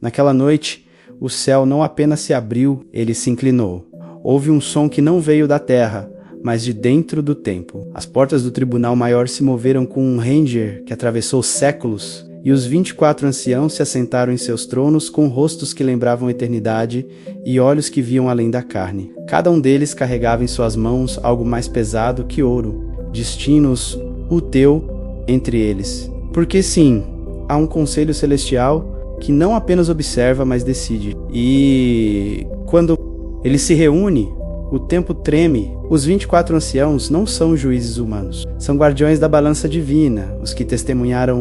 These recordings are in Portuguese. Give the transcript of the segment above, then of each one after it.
Naquela noite, o céu não apenas se abriu, ele se inclinou. Houve um som que não veio da terra, mas de dentro do templo. As portas do tribunal maior se moveram com um ranger que atravessou séculos, e os 24 anciãos se assentaram em seus tronos com rostos que lembravam a eternidade e olhos que viam além da carne. Cada um deles carregava em suas mãos algo mais pesado que ouro, destinos o teu entre eles. Porque sim, há um conselho celestial que não apenas observa, mas decide. E quando ele se reúne, o tempo treme. Os 24 anciãos não são juízes humanos. São guardiões da balança divina, os que testemunharam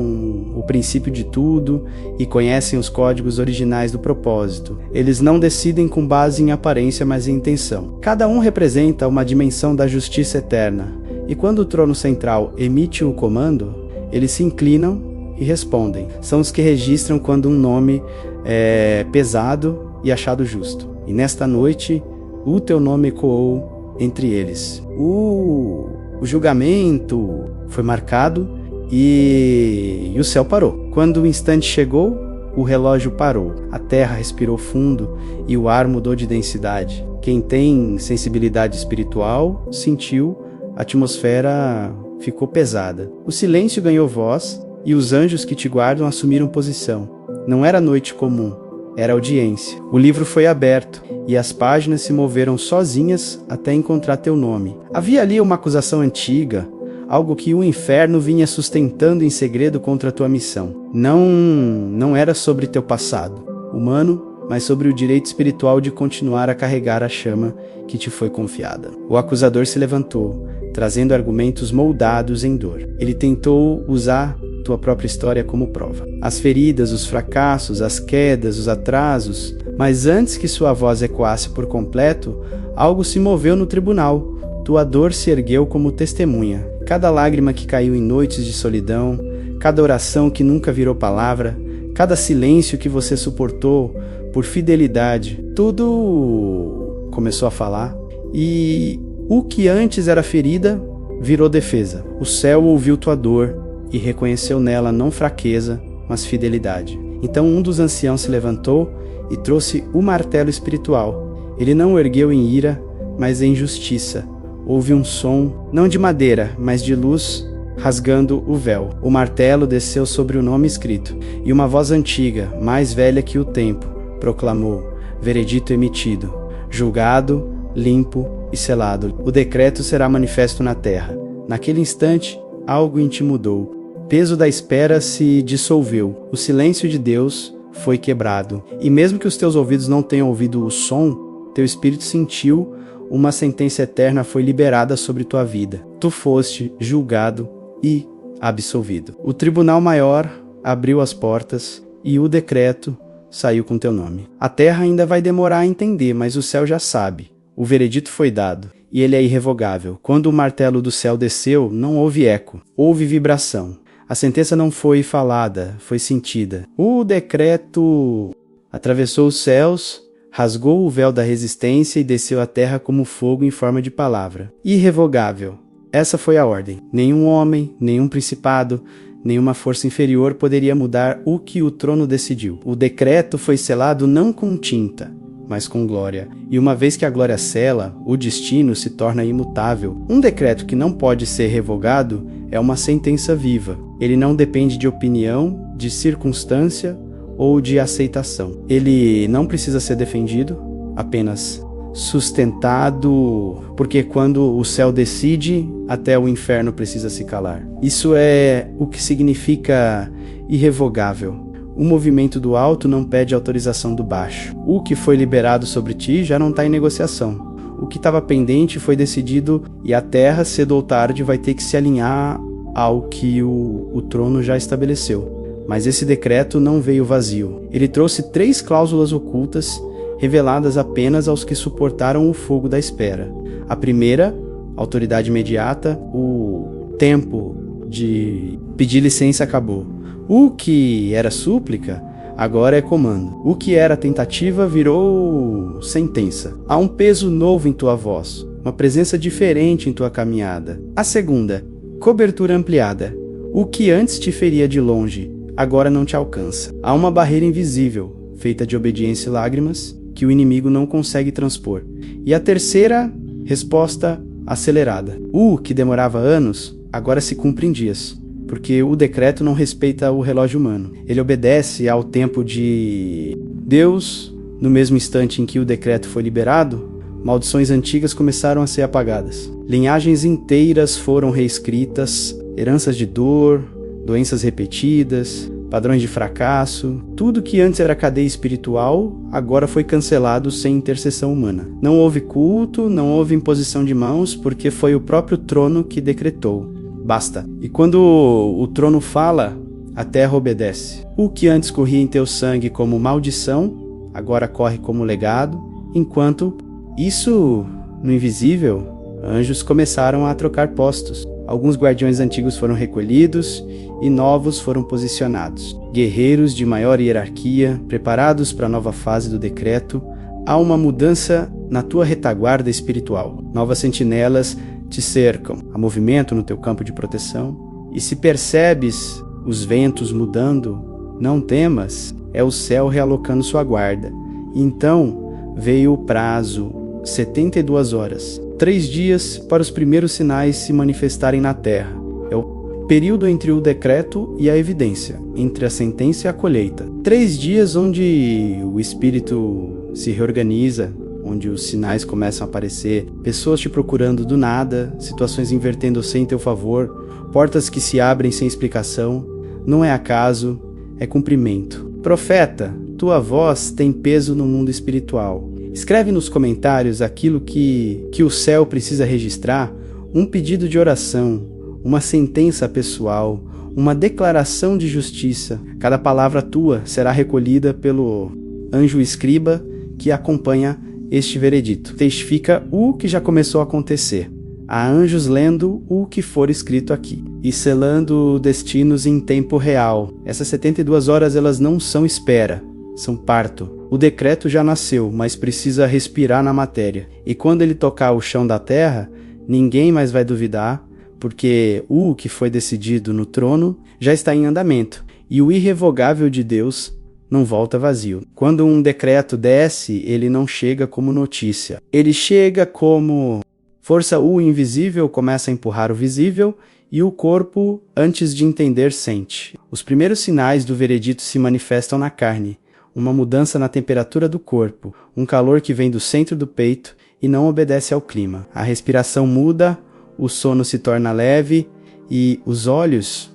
o princípio de tudo e conhecem os códigos originais do propósito. Eles não decidem com base em aparência, mas em intenção. Cada um representa uma dimensão da justiça eterna. E quando o trono central emite o comando, eles se inclinam e respondem. São os que registram quando um nome é pesado e achado justo. E nesta noite, o teu nome ecoou entre eles. O julgamento foi marcado e o céu parou. Quando o instante chegou, o relógio parou. A terra respirou fundo e o ar mudou de densidade. Quem tem sensibilidade espiritual sentiu, a atmosfera ficou pesada. O silêncio ganhou voz e os anjos que te guardam assumiram posição. Não era noite comum. Era audiência. O livro foi aberto e as páginas se moveram sozinhas até encontrar teu nome. Havia ali uma acusação antiga, algo que o inferno vinha sustentando em segredo contra tua missão. Não era sobre teu passado humano, mas sobre o direito espiritual de continuar a carregar a chama que te foi confiada. O acusador se levantou, trazendo argumentos moldados em dor. Ele tentou usar tua própria história como prova. As feridas, os fracassos, as quedas, os atrasos, mas antes que sua voz ecoasse por completo, algo se moveu no tribunal. Tua dor se ergueu como testemunha. Cada lágrima que caiu em noites de solidão, cada oração que nunca virou palavra, cada silêncio que você suportou por fidelidade, tudo começou a falar. E o que antes era ferida virou defesa. O céu ouviu tua dor e reconheceu nela não fraqueza, mas fidelidade. Então um dos anciãos se levantou e trouxe o martelo espiritual. Ele não o ergueu em ira, mas em justiça. Houve um som, não de madeira, mas de luz, rasgando o véu. O martelo desceu sobre o nome escrito, e uma voz antiga, mais velha que o tempo, proclamou: veredito emitido, julgado, limpo e selado. O decreto será manifesto na terra. Naquele instante, algo em ti mudou. O peso da espera se dissolveu. O silêncio de Deus foi quebrado. E mesmo que os teus ouvidos não tenham ouvido o som, teu espírito sentiu. Uma sentença eterna foi liberada sobre tua vida. Tu foste julgado e absolvido. O tribunal maior abriu as portas e o decreto saiu com teu nome. A terra ainda vai demorar a entender, mas o céu já sabe. O veredito foi dado e ele é irrevogável. Quando o martelo do céu desceu, não houve eco, houve vibração. A sentença não foi falada, foi sentida. O decreto atravessou os céus, rasgou o véu da resistência e desceu à terra como fogo em forma de palavra. Irrevogável. Essa foi a ordem. Nenhum homem, nenhum principado, nenhuma força inferior poderia mudar o que o trono decidiu. O decreto foi selado não com tinta, mas com glória. E uma vez que a glória sela, o destino se torna imutável. Um decreto que não pode ser revogado é uma sentença viva. Ele não depende de opinião, de circunstância ou de aceitação. Ele não precisa ser defendido, apenas sustentado, porque quando o céu decide, até o inferno precisa se calar. Isso é o que significa irrevogável. O movimento do alto não pede autorização do baixo. O que foi liberado sobre ti já não está em negociação. O que estava pendente foi decidido e a terra, cedo ou tarde, vai ter que se alinhar ao que o trono já estabeleceu. Mas esse decreto não veio vazio. Ele trouxe 3 cláusulas ocultas, reveladas apenas aos que suportaram o fogo da espera. A primeira, autoridade imediata, o tempo de pedir licença acabou. O que era súplica, agora é comando. O que era tentativa virou sentença. Há um peso novo em tua voz, uma presença diferente em tua caminhada. A segunda, cobertura ampliada. O que antes te feria de longe, agora não te alcança. Há uma barreira invisível, feita de obediência e lágrimas, que o inimigo não consegue transpor. E a terceira, resposta acelerada. O que demorava anos, agora se cumpre em dias, porque o decreto não respeita o relógio humano. Ele obedece ao tempo de Deus. No mesmo instante em que o decreto foi liberado, maldições antigas começaram a ser apagadas. Linhagens inteiras foram reescritas, heranças de dor, doenças repetidas, padrões de fracasso. Tudo que antes era cadeia espiritual, agora foi cancelado sem intercessão humana. Não houve culto, não houve imposição de mãos, porque foi o próprio trono que decretou. Basta. E quando o trono fala, a terra obedece. O que antes corria em teu sangue como maldição, agora corre como legado, enquanto isso, no invisível, anjos começaram a trocar postos. Alguns guardiões antigos foram recolhidos e novos foram posicionados. Guerreiros de maior hierarquia, preparados para a nova fase do decreto, há uma mudança na tua retaguarda espiritual. Novas sentinelas te cercam, há movimento no teu campo de proteção. E se percebes os ventos mudando, não temas, é o céu realocando sua guarda. Então veio o prazo, 72 horas, 3 dias para os primeiros sinais se manifestarem na terra. É o período entre o decreto e a evidência, entre a sentença e a colheita. 3 dias onde o espírito se reorganiza, onde os sinais começam a aparecer, pessoas te procurando do nada, situações invertendo-se em teu favor, portas que se abrem sem explicação. Não é acaso, é cumprimento. Profeta, tua voz tem peso no mundo espiritual. Escreve nos comentários aquilo que o céu precisa registrar, um pedido de oração, uma sentença pessoal, uma declaração de justiça. Cada palavra tua será recolhida pelo anjo escriba que acompanha este veredito. Testifica o que já começou a acontecer. Há anjos lendo o que for escrito aqui e selando destinos em tempo real. Essas 72 horas elas não são espera, são parto. O decreto já nasceu, mas precisa respirar na matéria. E quando ele tocar o chão da terra, ninguém mais vai duvidar, porque o que foi decidido no trono já está em andamento. E o irrevogável de Deus não volta vazio. Quando um decreto desce, ele não chega como notícia. Ele chega como força. O invisível começa a empurrar o visível e o corpo, antes de entender, sente. Os primeiros sinais do veredito se manifestam na carne. Uma mudança na temperatura do corpo, um calor que vem do centro do peito e não obedece ao clima. A respiração muda, o sono se torna leve e os olhos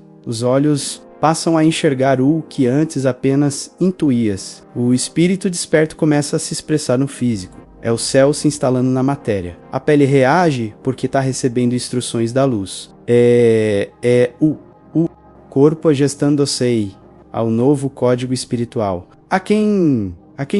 passam a enxergar o que antes apenas intuías. O espírito desperto começa a se expressar no físico. É o céu se instalando na matéria. A pele reage porque está recebendo instruções da luz. O corpo ajustando-se ao novo código espiritual. Há quem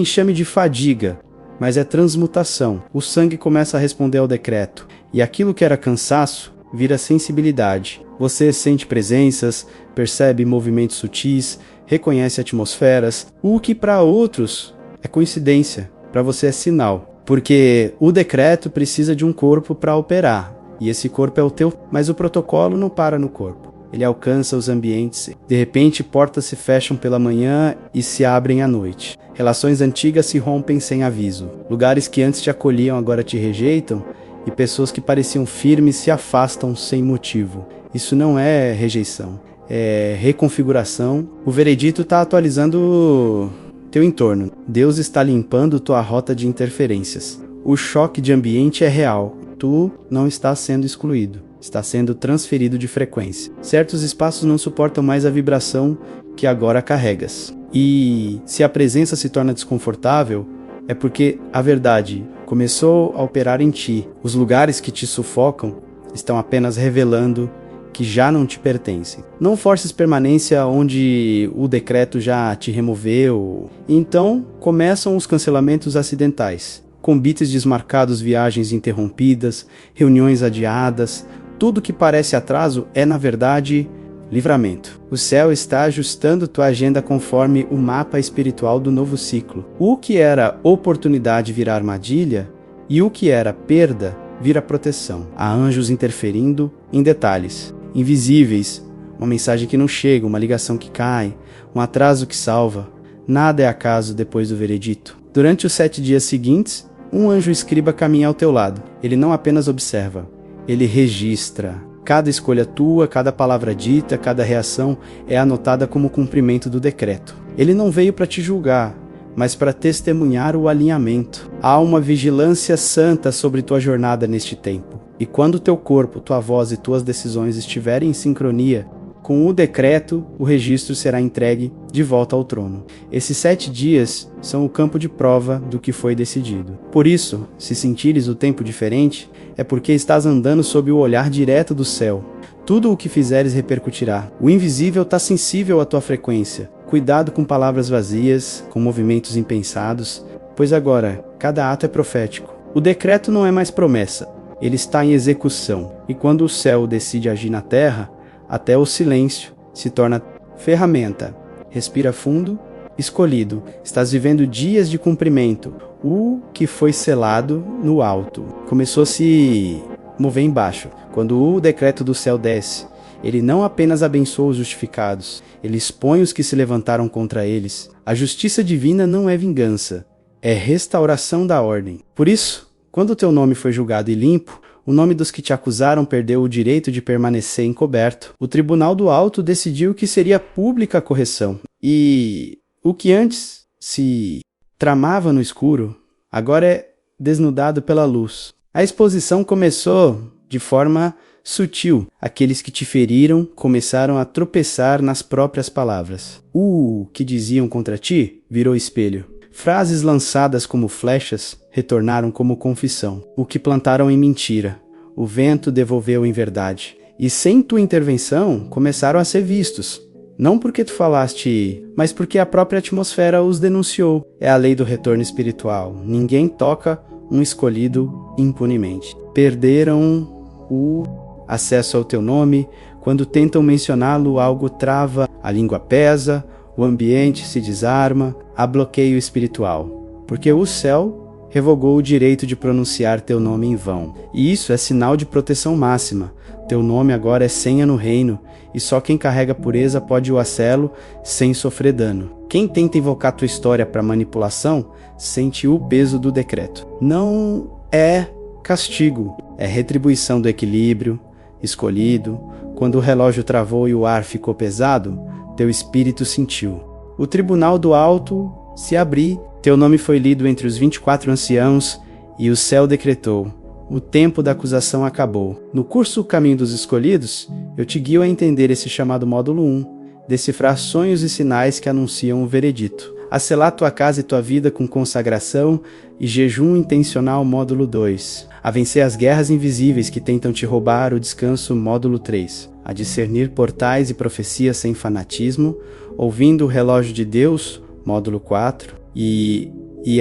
chame de fadiga, mas é transmutação. O sangue começa a responder ao decreto, e aquilo que era cansaço vira sensibilidade. Você sente presenças, percebe movimentos sutis, reconhece atmosferas. O que para outros é coincidência, para você é sinal. Porque o decreto precisa de um corpo para operar, e esse corpo é o teu, mas o protocolo não para no corpo. Ele alcança os ambientes. De repente, portas se fecham pela manhã e se abrem à noite. Relações antigas se rompem sem aviso. Lugares que antes te acolhiam agora te rejeitam, e pessoas que pareciam firmes se afastam sem motivo. Isso não é rejeição, é reconfiguração. O veredito está atualizando teu entorno. Deus está limpando tua rota de interferências. O choque de ambiente é real. Tu não estás sendo excluído. Está sendo transferido de frequência. Certos espaços não suportam mais a vibração que agora carregas. E se a presença se torna desconfortável, é porque a verdade começou a operar em ti. Os lugares que te sufocam estão apenas revelando que já não te pertencem. Não forces permanência onde o decreto já te removeu. Então começam os cancelamentos acidentais. Convites desmarcados, viagens interrompidas, reuniões adiadas. Tudo que parece atraso é, na verdade, livramento. O céu está ajustando tua agenda conforme o mapa espiritual do novo ciclo. O que era oportunidade vira armadilha e o que era perda vira proteção. Há anjos interferindo em detalhes invisíveis, uma mensagem que não chega, uma ligação que cai, um atraso que salva. Nada é acaso depois do veredito. Durante os 7 dias seguintes, um anjo escriba caminha ao teu lado. Ele não apenas observa, ele registra. Cada escolha tua, cada palavra dita, cada reação é anotada como cumprimento do decreto. Ele não veio para te julgar, mas para testemunhar o alinhamento. Há uma vigilância santa sobre tua jornada neste tempo. E quando teu corpo, tua voz e tuas decisões estiverem em sincronia com o decreto, o registro será entregue de volta ao trono. Esses 7 dias são o campo de prova do que foi decidido. Por isso, se sentires o tempo diferente, é porque estás andando sob o olhar direto do céu. Tudo o que fizeres repercutirá. O invisível está sensível à tua frequência. Cuidado com palavras vazias, com movimentos impensados, pois agora, cada ato é profético. O decreto não é mais promessa, ele está em execução. E quando o céu decide agir na terra, até o silêncio se torna ferramenta. Respira fundo, escolhido. Estás vivendo dias de cumprimento. O que foi selado no alto começou a se mover embaixo. Quando o decreto do céu desce, ele não apenas abençoa os justificados, ele expõe os que se levantaram contra eles. A justiça divina não é vingança, é restauração da ordem. Por isso, quando o teu nome foi julgado e limpo, o nome dos que te acusaram perdeu o direito de permanecer encoberto. O Tribunal do Alto decidiu que seria pública a correção. E o que antes se tramava no escuro, agora é desnudado pela luz. A exposição começou de forma sutil. Aqueles que te feriram começaram a tropeçar nas próprias palavras. O que diziam contra ti virou espelho. Frases lançadas como flechas retornaram como confissão. O que plantaram em mentira, o vento devolveu em verdade. E sem tua intervenção, começaram a ser vistos. Não porque tu falaste, mas porque a própria atmosfera os denunciou. É a lei do retorno espiritual. Ninguém toca um escolhido impunemente. Perderam o acesso ao teu nome. Quando tentam mencioná-lo, algo trava, a língua pesa, o ambiente se desarma, há bloqueio espiritual. Porque o céu revogou o direito de pronunciar teu nome em vão. E isso é sinal de proteção máxima. Teu nome agora é senha no reino, e só quem carrega pureza pode o acelo sem sofrer dano. Quem tenta invocar tua história para manipulação, sente o peso do decreto. Não é castigo, é retribuição do equilíbrio escolhido. Quando o relógio travou e o ar ficou pesado, teu espírito sentiu. O tribunal do alto se abriu, teu nome foi lido entre os 24 anciãos, e o céu decretou: o tempo da acusação acabou. No curso Caminho dos Escolhidos, eu te guio a entender esse chamado módulo 1, decifrar sonhos e sinais que anunciam o veredito. A selar tua casa e tua vida com consagração e jejum intencional, módulo 2. A vencer as guerras invisíveis que tentam te roubar o descanso, módulo 3. A discernir portais e profecias sem fanatismo, ouvindo o relógio de Deus, módulo 4. E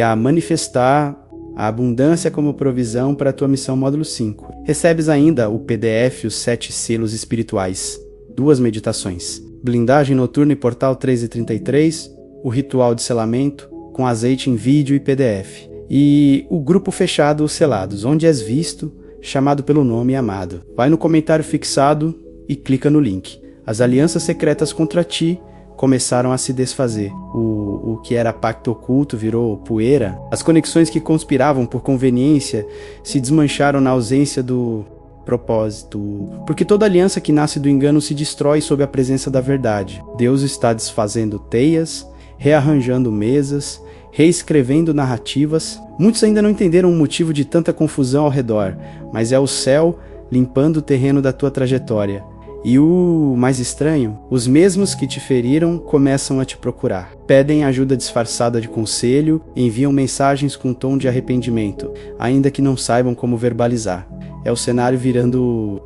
a manifestar a abundância como provisão para a tua missão, módulo 5. Recebes ainda o PDF, os 7 selos espirituais, 2 meditações. Blindagem noturna e portal 333, o ritual de selamento com azeite em vídeo e PDF. E o grupo fechado, os selados, onde és visto, chamado pelo nome e amado. Vai no comentário fixado e clica no link. As alianças secretas contra ti começaram a se desfazer. O que era pacto oculto virou poeira. As conexões que conspiravam por conveniência se desmancharam na ausência do propósito. Porque toda aliança que nasce do engano se destrói sob a presença da verdade. Deus está desfazendo teias, rearranjando mesas, reescrevendo narrativas. Muitos ainda não entenderam o motivo de tanta confusão ao redor, mas é o céu limpando o terreno da tua trajetória. E o mais estranho, os mesmos que te feriram começam a te procurar. Pedem ajuda disfarçada de conselho, enviam mensagens com tom de arrependimento, ainda que não saibam como verbalizar. É o cenário virando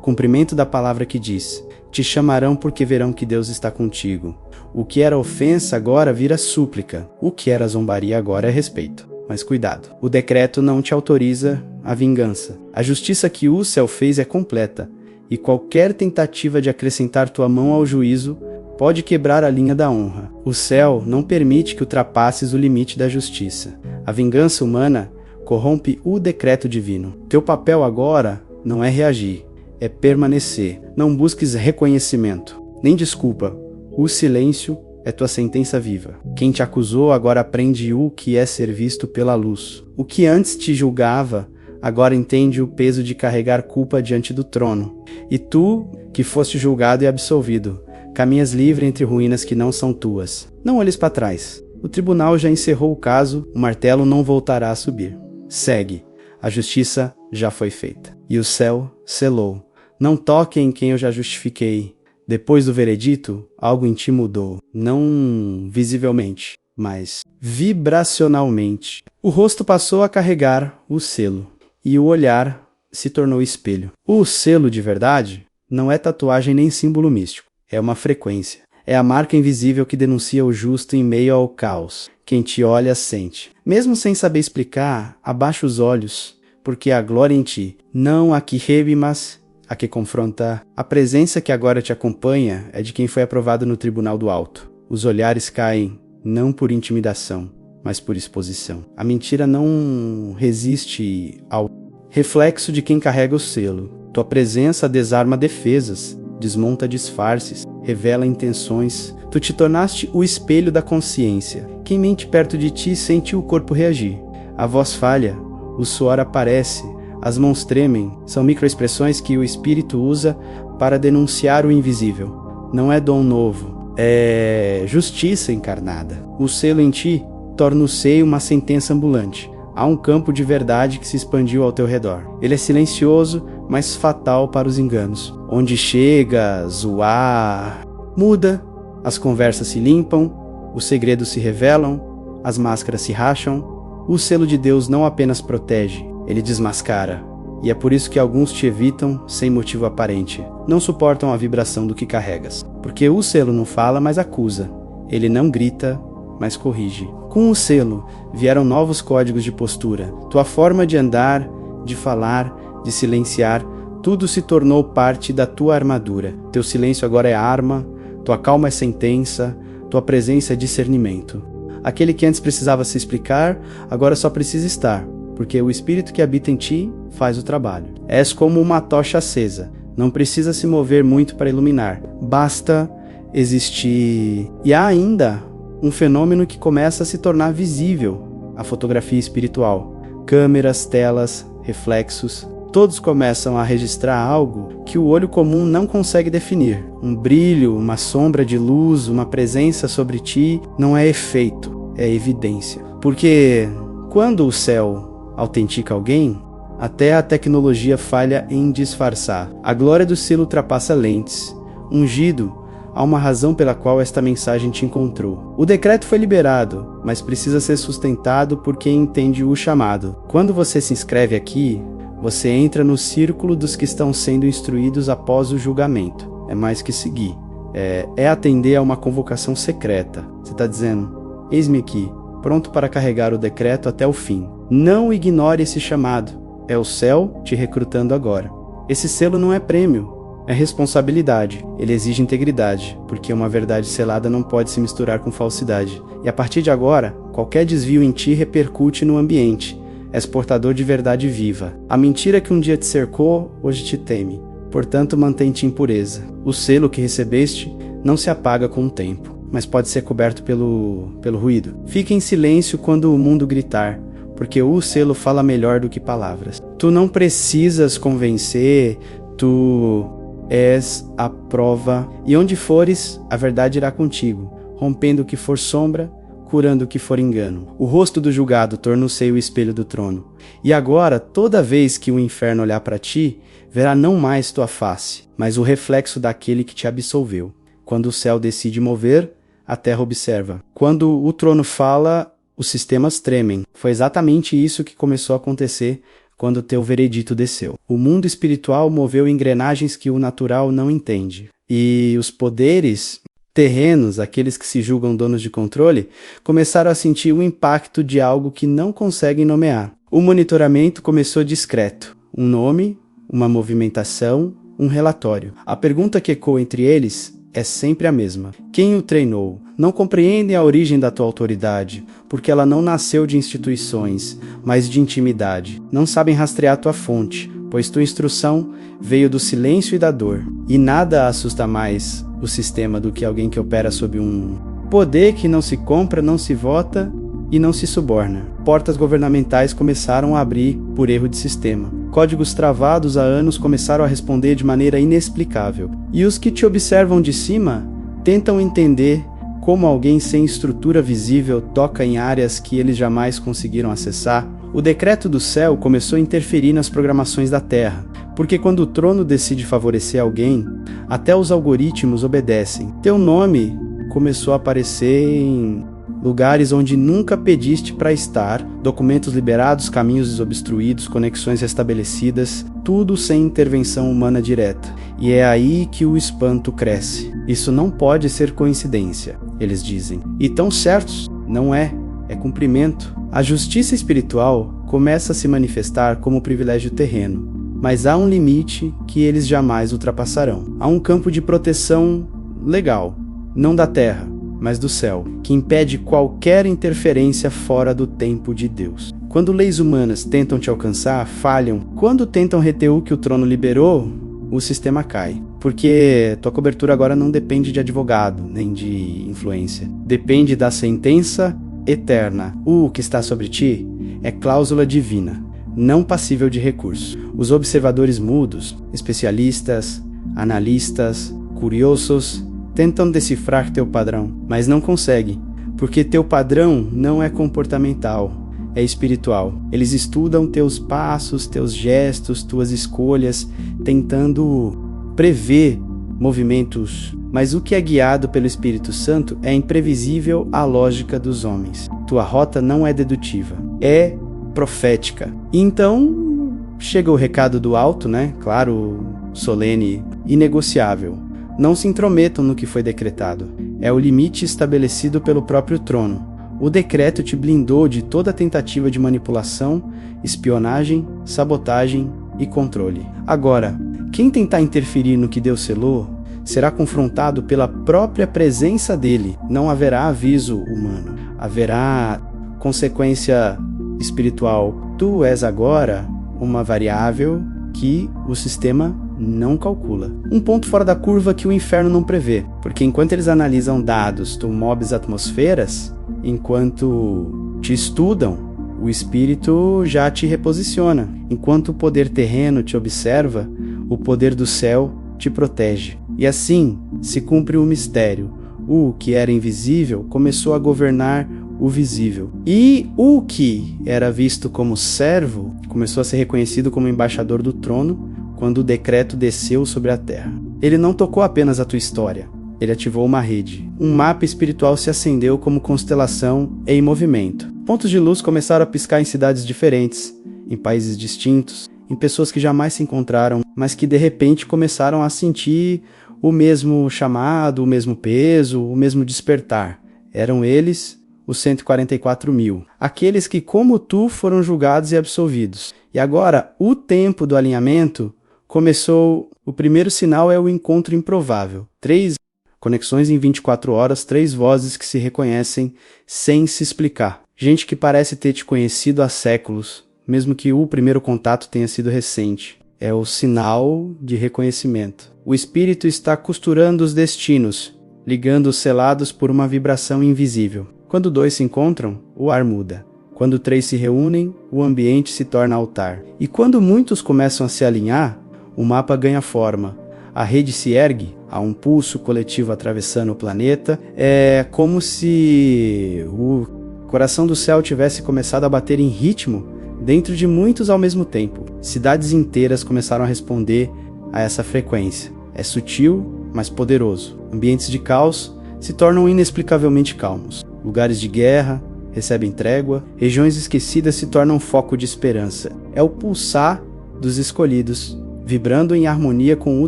cumprimento da palavra que diz: te chamarão porque verão que Deus está contigo. O que era ofensa agora vira súplica. O que era zombaria agora é respeito. Mas cuidado, o decreto não te autoriza a vingança. A justiça que o céu fez é completa, e qualquer tentativa de acrescentar tua mão ao juízo pode quebrar a linha da honra. O céu não permite que ultrapasses o limite da justiça. A vingança humana corrompe o decreto divino. Teu papel agora não é reagir, é permanecer. Não busques reconhecimento, nem desculpa. O silêncio é tua sentença viva. Quem te acusou agora aprende o que é ser visto pela luz. O que antes te julgava, agora entende o peso de carregar culpa diante do trono. E tu, que foste julgado e absolvido, caminhas livre entre ruínas que não são tuas. Não olhes para trás. O tribunal já encerrou o caso, o martelo não voltará a subir. Segue. A justiça já foi feita. E o céu selou. Não toque em quem eu já justifiquei. Depois do veredito, algo em ti mudou. Não visivelmente, mas vibracionalmente. O rosto passou a carregar o selo. E o olhar se tornou espelho. O selo de verdade não é tatuagem nem símbolo místico. É uma frequência. É a marca invisível que denuncia o justo em meio ao caos. Quem te olha, sente. Mesmo sem saber explicar, abaixa os olhos, porque a glória em ti, não a que rebe, mas a que confronta. A presença que agora te acompanha é de quem foi aprovado no tribunal do alto. Os olhares caem, não por intimidação, mas por exposição. A mentira não resiste ao reflexo de quem carrega o selo. Tua presença desarma defesas, desmonta disfarces, revela intenções. Tu te tornaste o espelho da consciência. Quem mente perto de ti sente o corpo reagir. A voz falha, o suor aparece, as mãos tremem. São microexpressões que o espírito usa para denunciar o invisível. Não é dom novo, é justiça encarnada. O selo em ti torna o seio uma sentença ambulante. Há um campo de verdade que se expandiu ao teu redor. Ele é silencioso, mas fatal para os enganos. Onde chegas, o ar muda, as conversas se limpam, os segredos se revelam, as máscaras se racham. O selo de Deus não apenas protege, ele desmascara. E é por isso que alguns te evitam sem motivo aparente. Não suportam a vibração do que carregas. Porque o selo não fala, mas acusa. Ele não grita, mas corrige. Com o selo, vieram novos códigos de postura. Tua forma de andar, de falar, de silenciar, tudo se tornou parte da tua armadura. Teu silêncio agora é arma, tua calma é sentença, tua presença é discernimento. Aquele que antes precisava se explicar, agora só precisa estar, porque o espírito que habita em ti faz o trabalho. És como uma tocha acesa, não precisa se mover muito para iluminar, basta existir. E há ainda um fenômeno que começa a se tornar visível, a fotografia espiritual. Câmeras, telas, reflexos, todos começam a registrar algo que o olho comum não consegue definir. Um brilho, uma sombra de luz, uma presença sobre ti não é efeito, é evidência. Porque quando o céu autentica alguém, até a tecnologia falha em disfarçar. A glória do selo ultrapassa lentes. Ungido, há uma razão pela qual esta mensagem te encontrou. O decreto foi liberado, mas precisa ser sustentado por quem entende o chamado. Quando você se inscreve aqui, você entra no círculo dos que estão sendo instruídos após o julgamento. É mais que seguir. É atender a uma convocação secreta. Você está dizendo, eis-me aqui, pronto para carregar o decreto até o fim. Não ignore esse chamado. É o céu te recrutando agora. Esse selo não é prêmio, é responsabilidade. Ele exige integridade, porque uma verdade selada não pode se misturar com falsidade. E a partir de agora, qualquer desvio em ti repercute no ambiente. És portador de verdade viva. A mentira que um dia te cercou, hoje te teme. Portanto, mantém-te em pureza. O selo que recebeste não se apaga com o tempo, mas pode ser coberto pelo ruído. Fique em silêncio quando o mundo gritar, porque o selo fala melhor do que palavras. Tu não precisas convencer, tu és a prova, e onde fores, a verdade irá contigo, rompendo o que for sombra, curando o que for engano. O rosto do julgado tornou-se o espelho do trono. E agora, toda vez que o inferno olhar para ti, verá não mais tua face, mas o reflexo daquele que te absolveu. Quando o céu decide mover, a terra observa. Quando o trono fala, os sistemas tremem. Foi exatamente isso que começou a acontecer quando teu veredito desceu. O mundo espiritual moveu engrenagens que o natural não entende. E os poderes terrenos, aqueles que se julgam donos de controle, começaram a sentir o impacto de algo que não conseguem nomear. O monitoramento começou discreto. Um nome, uma movimentação, um relatório. A pergunta que ecoa entre eles é sempre a mesma. Quem o treinou? Não compreendem a origem da tua autoridade, porque ela não nasceu de instituições, mas de intimidade. Não sabem rastrear tua fonte, pois tua instrução veio do silêncio e da dor. E nada assusta mais o sistema do que alguém que opera sob um poder que não se compra, não se vota e não se suborna. Portas governamentais começaram a abrir por erro de sistema. Códigos travados há anos começaram a responder de maneira inexplicável. E os que te observam de cima tentam entender como alguém sem estrutura visível toca em áreas que eles jamais conseguiram acessar. O decreto do céu começou a interferir nas programações da Terra, porque quando o trono decide favorecer alguém, até os algoritmos obedecem. Teu nome começou a aparecer em lugares onde nunca pediste para estar, documentos liberados, caminhos desobstruídos, conexões restabelecidas, tudo sem intervenção humana direta. E é aí que o espanto cresce. Isso não pode ser coincidência, eles dizem. E tão certos, não é cumprimento. A justiça espiritual começa a se manifestar como privilégio terreno, mas há um limite que eles jamais ultrapassarão. Há um campo de proteção legal, não da terra, mas do céu, que impede qualquer interferência fora do tempo de Deus. Quando leis humanas tentam te alcançar, falham. Quando tentam reter o que o trono liberou, o sistema cai. Porque tua cobertura agora não depende de advogado, nem de influência. Depende da sentença eterna. O que está sobre ti é cláusula divina, não passível de recurso. Os observadores mudos, especialistas, analistas, curiosos, tentam decifrar teu padrão, mas não conseguem, porque teu padrão não é comportamental, é espiritual. Eles estudam teus passos, teus gestos, tuas escolhas, tentando prever movimentos, mas o que é guiado pelo Espírito Santo é imprevisível à lógica dos homens. Tua rota não é dedutiva, é profética. Então, chega o recado do alto, claro, solene, inegociável. Não se intrometam no que foi decretado. É o limite estabelecido pelo próprio trono. O decreto te blindou de toda tentativa de manipulação, espionagem, sabotagem e controle. Agora, quem tentar interferir no que Deus selou, será confrontado pela própria presença dele. Não haverá aviso humano. Haverá consequência espiritual. Tu és agora uma variável que o sistema não calcula. Um ponto fora da curva que o inferno não prevê, porque enquanto eles analisam dados, tu mobs atmosferas, enquanto te estudam, o espírito já te reposiciona. Enquanto o poder terreno te observa, o poder do céu te protege. E assim se cumpre o mistério. O que era invisível começou a governar o visível. E o que era visto como servo começou a ser reconhecido como embaixador do trono quando o decreto desceu sobre a terra. Ele não tocou apenas a tua história, ele ativou uma rede. Um mapa espiritual se acendeu como constelação em movimento. Pontos de luz começaram a piscar em cidades diferentes, em países distintos, em pessoas que jamais se encontraram, mas que de repente começaram a sentir o mesmo chamado, o mesmo peso, o mesmo despertar. Eram eles, os 144 mil. Aqueles que, como tu, foram julgados e absolvidos. E agora, o tempo do alinhamento começou. O primeiro sinal é o encontro improvável. 3 conexões em 24 horas, 3 vozes que se reconhecem sem se explicar. Gente que parece ter te conhecido há séculos, mesmo que o primeiro contato tenha sido recente. É o sinal de reconhecimento. O espírito está costurando os destinos, ligando os selados por uma vibração invisível. Quando 2 se encontram, o ar muda. Quando 3 se reúnem, o ambiente se torna altar. E quando muitos começam a se alinhar, o mapa ganha forma. A rede se ergue, há um pulso coletivo atravessando o planeta. É como se o coração do céu tivesse começado a bater em ritmo dentro de muitos ao mesmo tempo. Cidades inteiras começaram a responder a essa frequência. É sutil, mas poderoso. Ambientes de caos se tornam inexplicavelmente calmos. Lugares de guerra recebem trégua, regiões esquecidas se tornam foco de esperança. É o pulsar dos escolhidos, vibrando em harmonia com o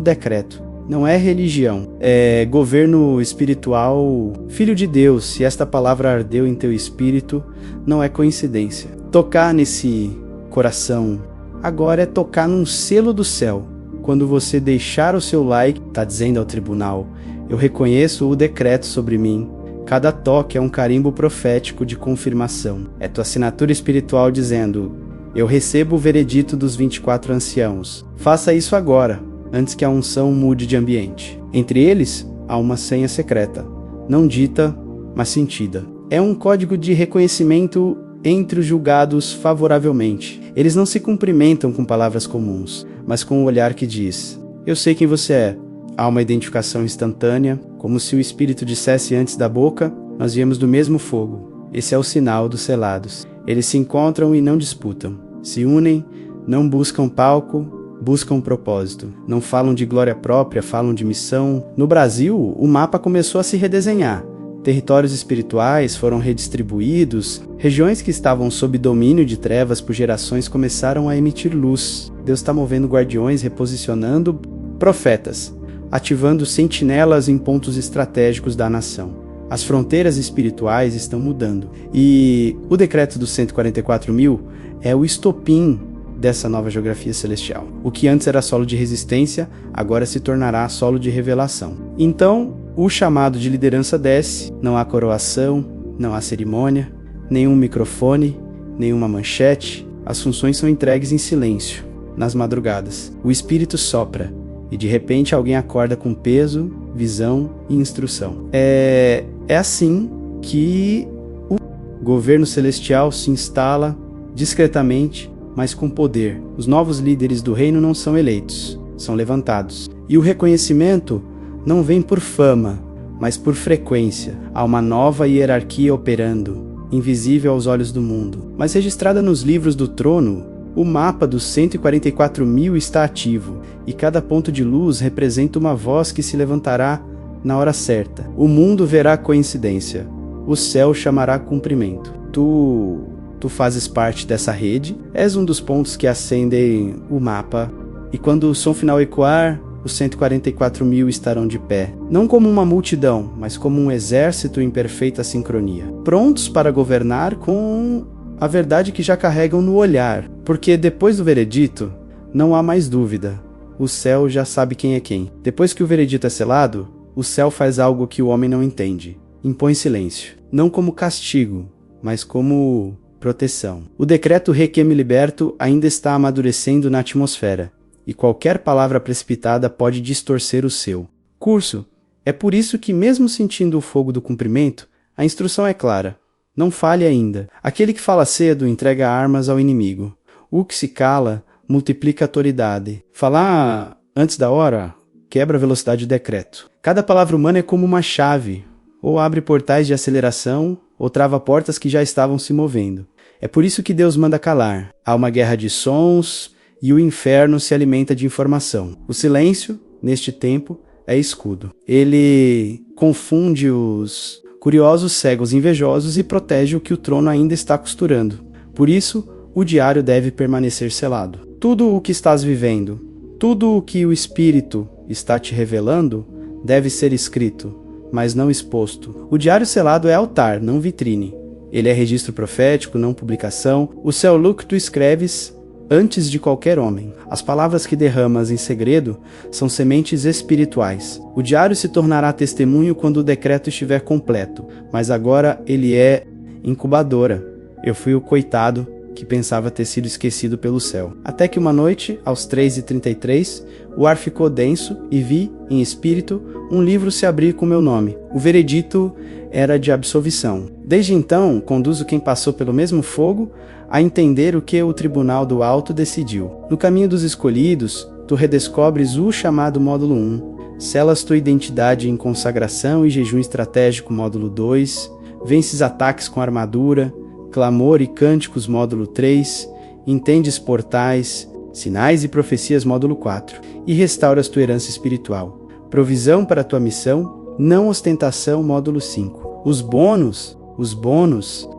decreto. Não é religião, é governo espiritual, filho de Deus. Se esta palavra ardeu em teu espírito, não é coincidência. Tocar nesse coração agora é tocar num selo do céu. Quando você deixar o seu like, está dizendo ao tribunal: eu reconheço o decreto sobre mim. Cada toque é um carimbo profético de confirmação. É tua assinatura espiritual dizendo: eu recebo o veredito dos 24 anciãos. Faça isso agora, antes que a unção mude de ambiente. Entre eles, há uma senha secreta, não dita, mas sentida. É um código de reconhecimento entre os julgados favoravelmente. Eles não se cumprimentam com palavras comuns, mas com um olhar que diz: eu sei quem você é. Há uma identificação instantânea, como se o espírito dissesse antes da boca: nós viemos do mesmo fogo. Esse é o sinal dos selados. Eles se encontram e não disputam. Se unem, não buscam palco, buscam um propósito. Não falam de glória própria, falam de missão. No Brasil, o mapa começou a se redesenhar. Territórios espirituais foram redistribuídos, regiões que estavam sob domínio de trevas por gerações começaram a emitir luz. Deus está movendo guardiões, reposicionando profetas, ativando sentinelas em pontos estratégicos da nação. As fronteiras espirituais estão mudando. E o decreto dos 144.000 é o estopim dessa nova geografia celestial. O que antes era solo de resistência, agora se tornará solo de revelação. Então, o chamado de liderança desce, não há coroação, não há cerimônia, nenhum microfone, nenhuma manchete. As funções são entregues em silêncio, nas madrugadas. O Espírito sopra, e de repente alguém acorda com peso, visão e instrução. É assim que o governo celestial se instala discretamente, mas com poder. Os novos líderes do reino não são eleitos, são levantados. E o reconhecimento não vem por fama, mas por frequência. Há uma nova hierarquia operando, invisível aos olhos do mundo, mas registrada nos livros do trono. O mapa dos 144.000 está ativo, e cada ponto de luz representa uma voz que se levantará na hora certa. O mundo verá coincidência, o céu chamará cumprimento. Tu fazes parte dessa rede, és um dos pontos que acendem o mapa, e quando o som final ecoar, os 144.000 estarão de pé, não como uma multidão, mas como um exército em perfeita sincronia, prontos para governar com a verdade que já carregam no olhar, porque depois do veredito, não há mais dúvida, o céu já sabe quem é quem. Depois que o veredito é selado, o céu faz algo que o homem não entende, impõe silêncio, não como castigo, mas como proteção. O decreto Requiem Liberto ainda está amadurecendo na atmosfera, e qualquer palavra precipitada pode distorcer o seu curso. É por isso que, mesmo sentindo o fogo do cumprimento, a instrução é clara. Não fale ainda. Aquele que fala cedo entrega armas ao inimigo. O que se cala multiplica a autoridade. Falar antes da hora quebra a velocidade do decreto. Cada palavra humana é como uma chave, ou abre portais de aceleração, ou trava portas que já estavam se movendo. É por isso que Deus manda calar. Há uma guerra de sons, e o inferno se alimenta de informação. O silêncio, neste tempo, é escudo. Ele confunde os curiosos, cegos, invejosos e protege o que o trono ainda está costurando. Por isso, o diário deve permanecer selado. Tudo o que estás vivendo, tudo o que o Espírito está te revelando, deve ser escrito, mas não exposto. O diário selado é altar, não vitrine. Ele é registro profético, não publicação. O céu que tu escreves antes de qualquer homem. As palavras que derramas em segredo são sementes espirituais. O diário se tornará testemunho quando o decreto estiver completo, mas agora ele é incubadora. Eu fui o coitado que pensava ter sido esquecido pelo céu. Até que uma noite, aos 3h33, o ar ficou denso e vi, em espírito, um livro se abrir com meu nome. O veredito era de absolvição. Desde então, conduzo quem passou pelo mesmo fogo a entender o que o Tribunal do Alto decidiu. No caminho dos escolhidos, tu redescobres o chamado módulo 1, selas tua identidade em consagração e jejum estratégico módulo 2, vences ataques com armadura, clamor e cânticos módulo 3, entendes portais, sinais e profecias módulo 4, e restauras tua herança espiritual. Provisão para tua missão, não ostentação módulo 5. Os bônus,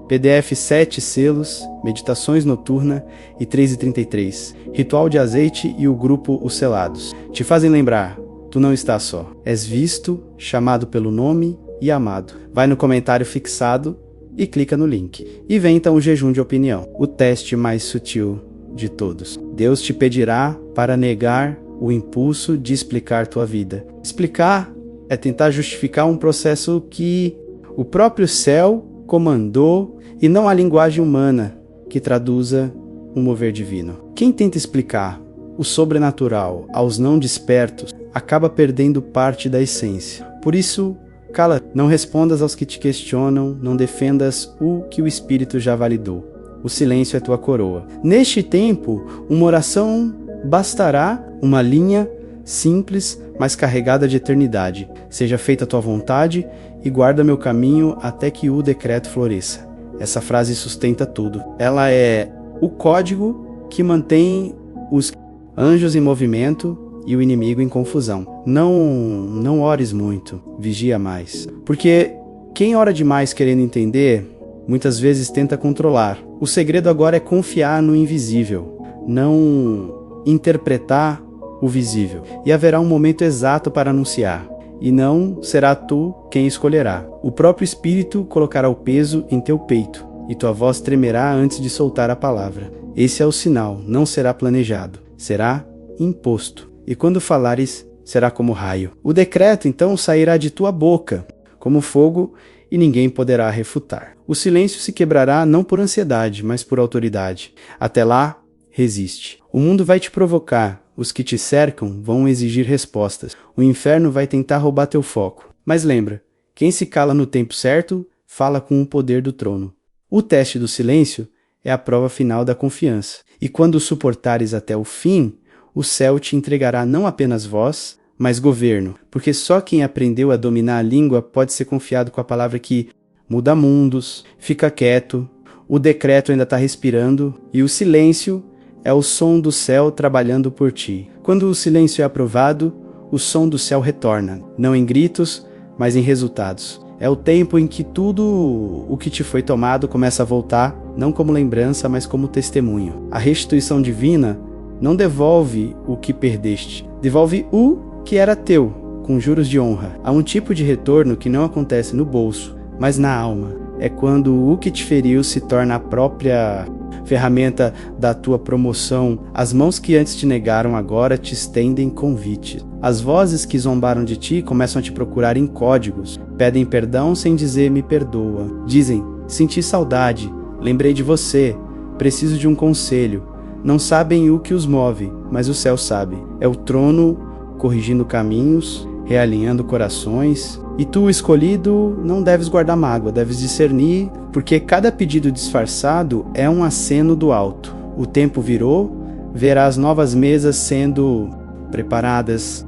PDF 7 selos, meditações noturna e 3h33, ritual de azeite e o grupo Os Selados. Te fazem lembrar, tu não estás só. És visto, chamado pelo nome e amado. Vai no comentário fixado e clica no link. E vem então o jejum de opinião, o teste mais sutil de todos. Deus te pedirá para negar o impulso de explicar tua vida. Explicar é tentar justificar um processo que o próprio céu comandou e não a linguagem humana que traduza um mover divino. Quem tenta explicar o sobrenatural aos não despertos acaba perdendo parte da essência. Por isso, cala, não respondas aos que te questionam, não defendas o que o Espírito já validou. O silêncio é tua coroa. Neste tempo, uma oração bastará, uma linha simples, mas carregada de eternidade. Seja feita a tua vontade e guarda meu caminho até que o decreto floresça. Essa frase sustenta tudo. Ela é o código que mantém os anjos em movimento e o inimigo em confusão. Não ores muito, vigia mais. Porque quem ora demais querendo entender, muitas vezes tenta controlar. O segredo agora é confiar no invisível, não interpretar o visível. E haverá um momento exato para anunciar. E não será tu quem escolherá. O próprio Espírito colocará o peso em teu peito, e tua voz tremerá antes de soltar a palavra. Esse é o sinal, não será planejado, será imposto. E quando falares, será como raio. O decreto, então, sairá de tua boca, como fogo, e ninguém poderá refutar. O silêncio se quebrará não por ansiedade, mas por autoridade. Até lá, resiste. O mundo vai te provocar, os que te cercam vão exigir respostas. O inferno vai tentar roubar teu foco. Mas lembra, quem se cala no tempo certo, fala com o poder do trono. O teste do silêncio é a prova final da confiança. E quando o suportares até o fim, o céu te entregará não apenas voz, mas governo. Porque só quem aprendeu a dominar a língua pode ser confiado com a palavra que muda mundos, fica quieto, o decreto ainda está respirando, e o silêncio é o som do céu trabalhando por ti. Quando o silêncio é aprovado, o som do céu retorna, não em gritos, mas em resultados. É o tempo em que tudo o que te foi tomado começa a voltar, não como lembrança, mas como testemunho. A restituição divina não devolve o que perdeste, devolve o que era teu, com juros de honra. Há um tipo de retorno que não acontece no bolso, mas na alma. É quando o que te feriu se torna a própria ferramenta da tua promoção. As mãos que antes te negaram agora te estendem convite. As vozes que zombaram de ti começam a te procurar em códigos. Pedem perdão sem dizer me perdoa. Dizem, senti saudade, lembrei de você, preciso de um conselho. Não sabem o que os move, mas o céu sabe. É o trono corrigindo caminhos, realinhando corações. E tu, escolhido, não deves guardar mágoa, deves discernir, porque cada pedido disfarçado é um aceno do alto. O tempo virou, verás novas mesas sendo preparadas.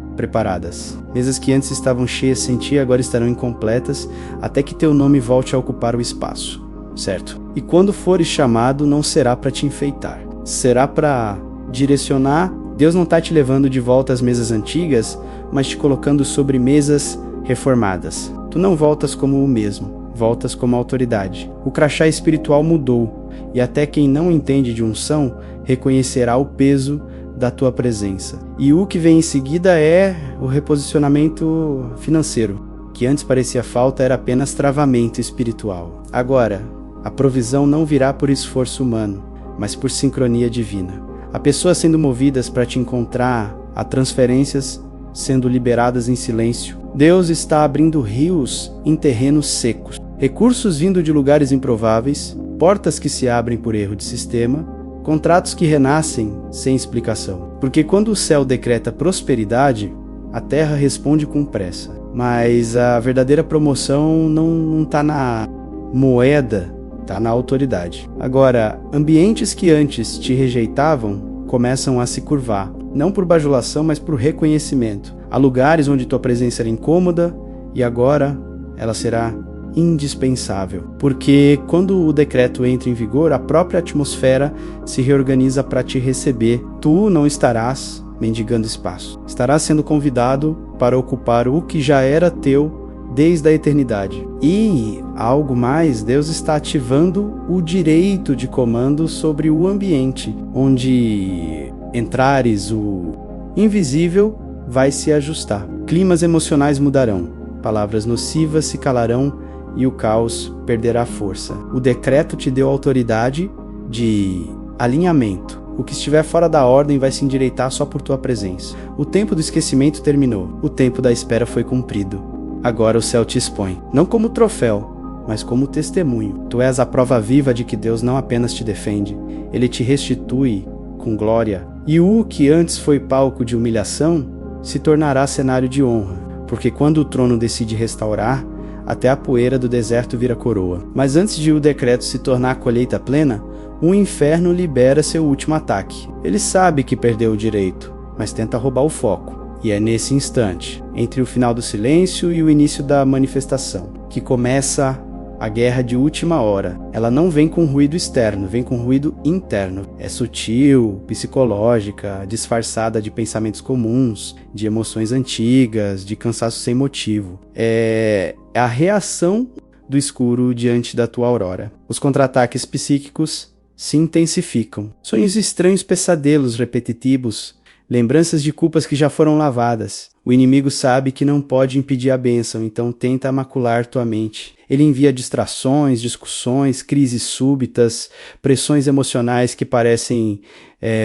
Mesas que antes estavam cheias sem ti, agora estarão incompletas, até que teu nome volte a ocupar o espaço, certo? E quando fores chamado, não será para te enfeitar, será para direcionar. Deus não está te levando de volta às mesas antigas, mas te colocando sobre mesas reformadas. Tu não voltas como o mesmo, voltas como autoridade. O crachá espiritual mudou, e até quem não entende de unção reconhecerá o peso da tua presença. E o que vem em seguida é o reposicionamento financeiro, que antes parecia falta, era apenas travamento espiritual. Agora, a provisão não virá por esforço humano, mas por sincronia divina. Há pessoas sendo movidas para te encontrar, há transferências sendo liberadas em silêncio. Deus está abrindo rios em terrenos secos, recursos vindo de lugares improváveis, portas que se abrem por erro de sistema, contratos que renascem sem explicação. Porque quando o céu decreta prosperidade, a terra responde com pressa. Mas a verdadeira promoção não está na moeda, está na autoridade. Agora, ambientes que antes te rejeitavam começam a se curvar, não por bajulação, mas por reconhecimento. Há lugares onde tua presença era incômoda e agora ela será indispensável. Porque quando o decreto entra em vigor, a própria atmosfera se reorganiza para te receber. Tu não estarás mendigando espaço. Estarás sendo convidado para ocupar o que já era teu desde a eternidade. E, algo mais, Deus está ativando o direito de comando sobre o ambiente, onde entrares, o invisível vai se ajustar. Climas emocionais mudarão, palavras nocivas se calarão e o caos perderá força. O decreto te deu autoridade de alinhamento. O que estiver fora da ordem vai se endireitar só por tua presença. O tempo do esquecimento terminou. O tempo da espera foi cumprido. Agora o céu te expõe, não como troféu, mas como testemunho. Tu és a prova viva de que Deus não apenas te defende, Ele te restitui com glória. E o que antes foi palco de humilhação se tornará cenário de honra. porque quando o trono decide restaurar, até a poeira do deserto vira coroa. Mas antes de o decreto se tornar a colheita plena, o inferno libera seu último ataque. Ele sabe que perdeu o direito, mas tenta roubar o foco. E é nesse instante, entre o final do silêncio e o início da manifestação, que começa a guerra de última hora. Ela não vem com ruído externo, vem com ruído interno. É sutil, psicológica, disfarçada de pensamentos comuns, de emoções antigas, de cansaço sem motivo. É a reação do escuro diante da tua aurora. Os contra-ataques psíquicos se intensificam. Sonhos estranhos, pesadelos repetitivos, lembranças de culpas que já foram lavadas. O inimigo sabe que não pode impedir a bênção, então tenta macular tua mente. Ele envia distrações, discussões, crises súbitas, pressões emocionais que parecem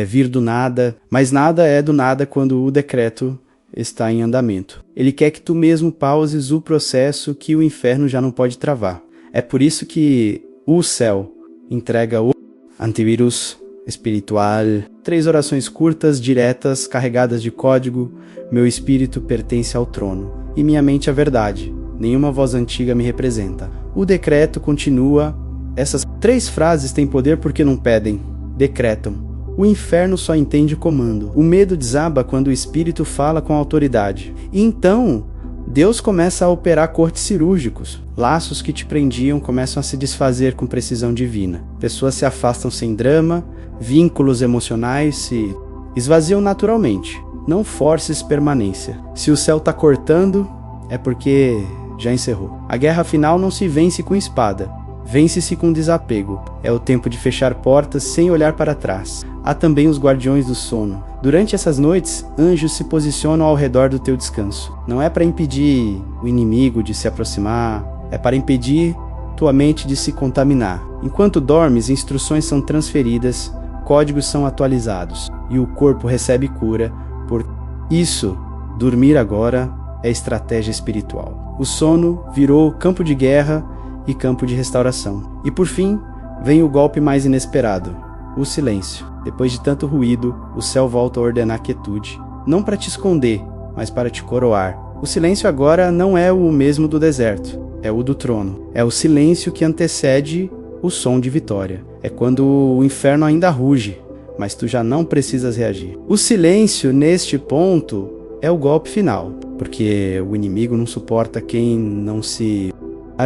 vir do nada, mas nada é do nada quando o decreto está em andamento. Ele quer que tu mesmo pauses o processo que o inferno já não pode travar. É por isso que o céu entrega o antivírus espiritual. 3 orações curtas, diretas, carregadas de código. Meu espírito pertence ao trono, e minha mente à verdade. Nenhuma voz antiga me representa. O decreto continua. Essas 3 frases têm poder porque não pedem, decretam. O inferno só entende comando. O medo desaba quando o espírito fala com autoridade. E então, Deus começa a operar cortes cirúrgicos. Laços que te prendiam começam a se desfazer com precisão divina. Pessoas se afastam sem drama, vínculos emocionais se esvaziam naturalmente. Não forces permanência. Se o céu está cortando, é porque já encerrou. A guerra final não se vence com espada. Vence-se com desapego. É o tempo de fechar portas sem olhar para trás. Há também os guardiões do sono. Durante essas noites, anjos se posicionam ao redor do teu descanso. Não é para impedir o inimigo de se aproximar, é para impedir tua mente de se contaminar. Enquanto dormes, instruções são transferidas, códigos são atualizados e o corpo recebe cura. Por isso, dormir agora é estratégia espiritual. O sono virou campo de guerra e campo de restauração. E por fim, vem o golpe mais inesperado, o silêncio. Depois de tanto ruído, o céu volta a ordenar quietude, não para te esconder, mas para te coroar. O silêncio agora não é o mesmo do deserto, é o do trono. É o silêncio que antecede o som de vitória. É quando o inferno ainda ruge, mas tu já não precisas reagir. O silêncio, neste ponto, é o golpe final, porque o inimigo não suporta quem não se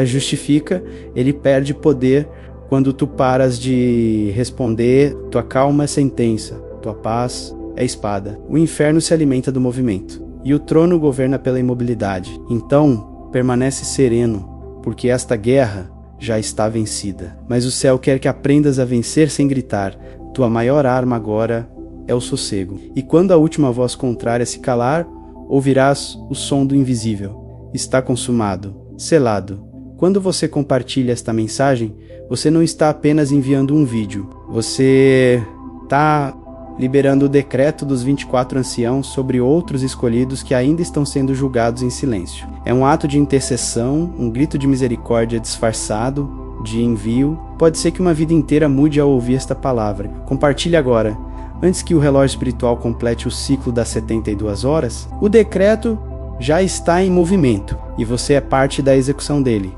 justifica, ele perde poder quando tu paras de responder. Tua calma é sentença, tua paz é espada. O inferno se alimenta do movimento, e o trono governa pela imobilidade. Então, permanece sereno, porque esta guerra já está vencida. Mas o céu quer que aprendas a vencer sem gritar. Tua maior arma agora é o sossego. E quando a última voz contrária se calar, ouvirás o som do invisível. Está consumado, selado. Quando você compartilha esta mensagem, você não está apenas enviando um vídeo. Você está liberando o decreto dos 24 anciãos sobre outros escolhidos que ainda estão sendo julgados em silêncio. É um ato de intercessão, um grito de misericórdia disfarçado, de envio. Pode ser que uma vida inteira mude ao ouvir esta palavra. Compartilhe agora. Antes que o relógio espiritual complete o ciclo das 72 horas, o decreto já está em movimento e você é parte da execução dele.